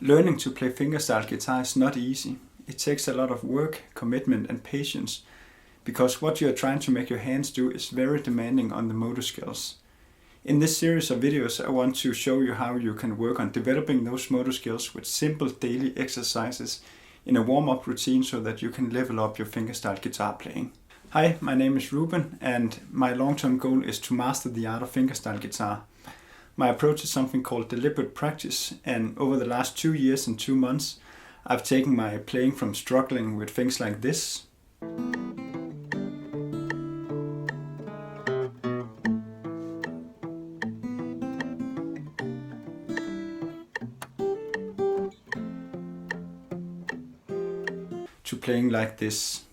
Learning to play fingerstyle guitar is not easy. It takes a lot of work, commitment and patience, because what you are trying to make your hands do is very demanding on the motor skills. In this series of videos I want to show you how you can work on developing those motor skills with simple daily exercises in a warm-up routine so that you can level up your fingerstyle guitar playing. Hi, my name is Ruben and my long-term goal is to master the art of fingerstyle guitar. My approach is something called deliberate practice, and over the last 2 years and 2 months I've taken my playing from struggling with things like this to playing like this.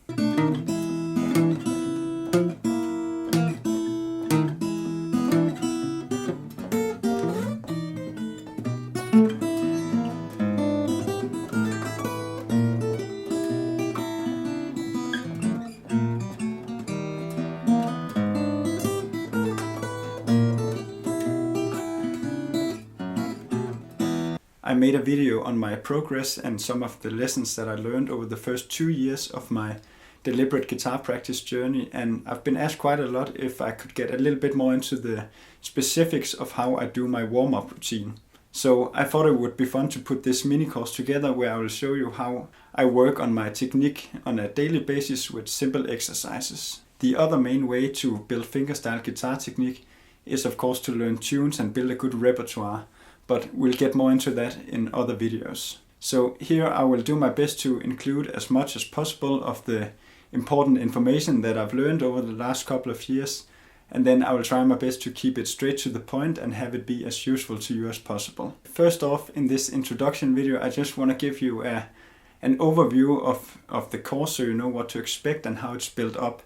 I made a video on my progress and some of the lessons that I learned over the first 2 years of my deliberate guitar practice journey, and I've been asked quite a lot if I could get a little bit more into the specifics of how I do my warm-up routine. So I thought it would be fun to put this mini course together where I will show you how I work on my technique on a daily basis with simple exercises. The other main way to build fingerstyle guitar technique is of course to learn tunes and build a good repertoire. But we'll get more into that in other videos. So here I will do my best to include as much as possible of the important information that I've learned over the last couple of years, and then I will try my best to keep it straight to the point and have it be as useful to you as possible. First off, in this introduction video I just want to give you an overview of the course so you know what to expect and how it's built up.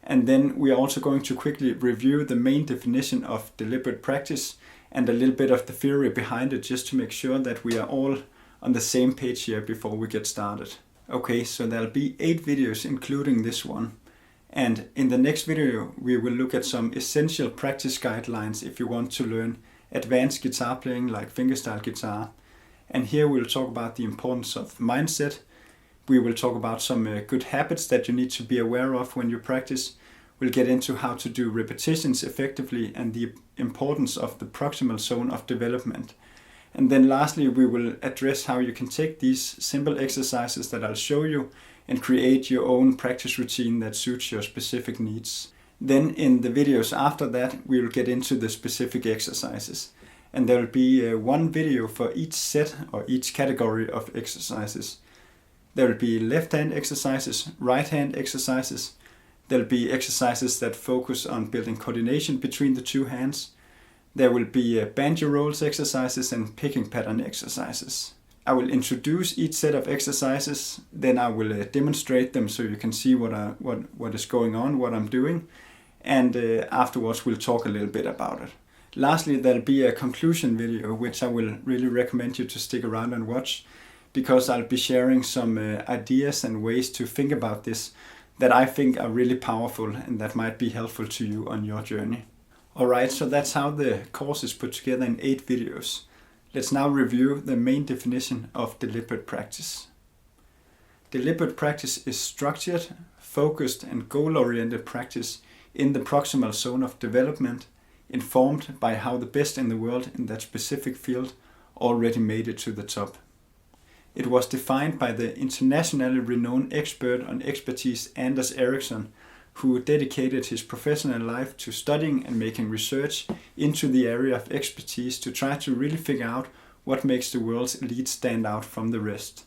And then we are also going to quickly review the main definition of deliberate practice and a little bit of the theory behind it, just to make sure that we are all on the same page here before we get started. Okay, so there'll be 8 videos including this one. And in the next video we will look at some essential practice guidelines if you want to learn advanced guitar playing like fingerstyle guitar. And here we'll talk about the importance of mindset. We will talk about some good habits that you need to be aware of when you practice. We'll get into how to do repetitions effectively and the importance of the proximal zone of development. And then lastly we will address how you can take these simple exercises that I'll show you and create your own practice routine that suits your specific needs. Then in the videos after that we will get into the specific exercises. And there will be one video for each set or each category of exercises. There will be left hand exercises, right hand exercises. There'll be exercises that focus on building coordination between the two hands. There will be banjo rolls exercises and picking pattern exercises. I will introduce each set of exercises, then I will demonstrate them so you can see what is going on, what I'm doing, and afterwards we'll talk a little bit about it. Lastly, there'll be a conclusion video which I will really recommend you to stick around and watch, because I'll be sharing some ideas and ways to think about this that I think are really powerful and that might be helpful to you on your journey. Alright, so that's how the course is put together in 8 videos. Let's now review the main definition of deliberate practice. Deliberate practice is structured, focused and goal-oriented practice in the proximal zone of development, informed by how the best in the world in that specific field already made it to the top. It was defined by the internationally renowned expert on expertise Anders Ericsson, who dedicated his professional life to studying and making research into the area of expertise to try to really figure out what makes the world's elite stand out from the rest.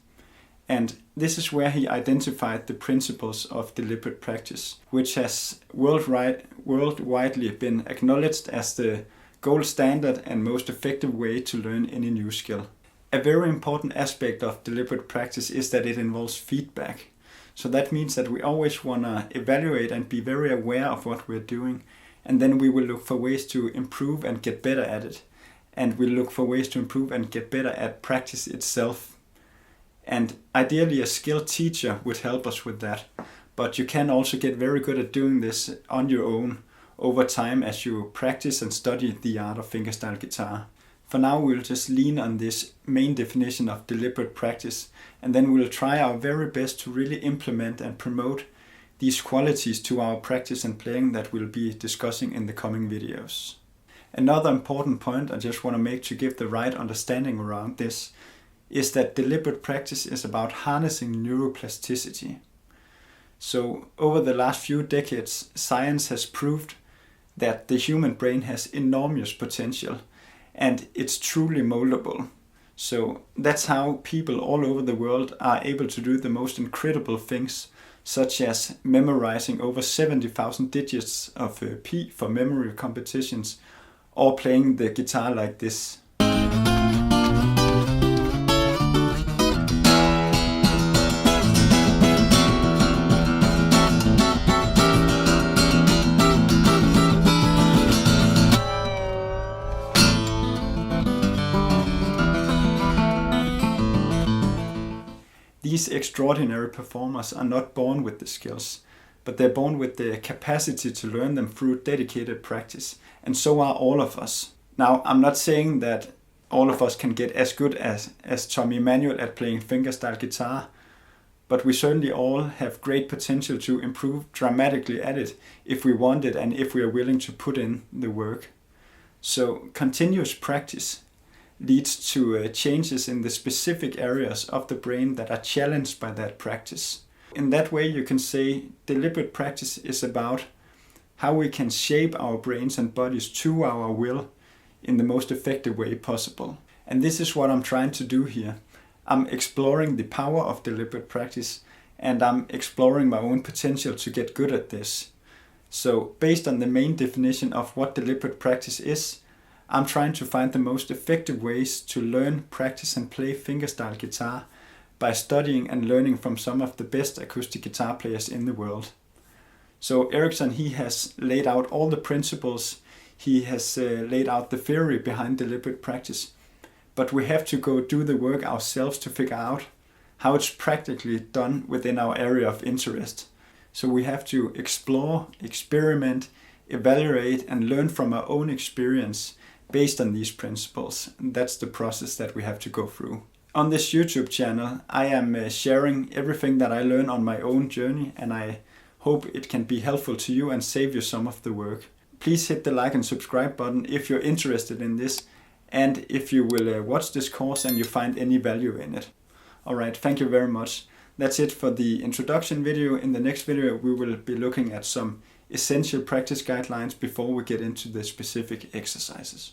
And this is where he identified the principles of deliberate practice, which has worldwide been acknowledged as the gold standard and most effective way to learn any new skill. A very important aspect of deliberate practice is that it involves feedback. So that means that we always want to evaluate and be very aware of what we're doing, and then we will look for ways to improve and get better at it. And we'll look for ways to improve and get better at practice itself. And ideally a skilled teacher would help us with that. But you can also get very good at doing this on your own over time as you practice and study the art of fingerstyle guitar. For now we'll just lean on this main definition of deliberate practice, and then we'll try our very best to really implement and promote these qualities to our practice and playing that we'll be discussing in the coming videos. Another important point I just want to make to give the right understanding around this is that deliberate practice is about harnessing neuroplasticity. So over the last few decades, science has proved that the human brain has enormous potential and it's truly moldable. So that's how people all over the world are able to do the most incredible things, such as memorizing over 70,000 digits of pi for memory competitions, or playing the guitar like this. These extraordinary performers are not born with the skills, but they're born with the capacity to learn them through dedicated practice, and so are all of us. Now, I'm not saying that all of us can get as good as Tom Emanuel at playing fingerstyle guitar, but we certainly all have great potential to improve dramatically at it if we want it and if we are willing to put in the work. So continuous practice leads to changes in the specific areas of the brain that are challenged by that practice. In that way, you can say deliberate practice is about how we can shape our brains and bodies to our will in the most effective way possible. And this is what I'm trying to do here. I'm exploring the power of deliberate practice, and I'm exploring my own potential to get good at this. So based on the main definition of what deliberate practice is, I'm trying to find the most effective ways to learn, practice and play fingerstyle guitar by studying and learning from some of the best acoustic guitar players in the world. So Ericsson, he has laid out all the principles, he has laid out the theory behind deliberate practice, but we have to go do the work ourselves to figure out how it's practically done within our area of interest. So we have to explore, experiment, evaluate and learn from our own experience based on these principles. And that's the process that we have to go through. On this YouTube channel, I am sharing everything that I learn on my own journey, and I hope it can be helpful to you and save you some of the work. Please hit the like and subscribe button if you're interested in this, and if you will watch this course and you find any value in it. Alright, thank you very much. That's it for the introduction video. In the next video we will be looking at some essential practice guidelines before we get into the specific exercises.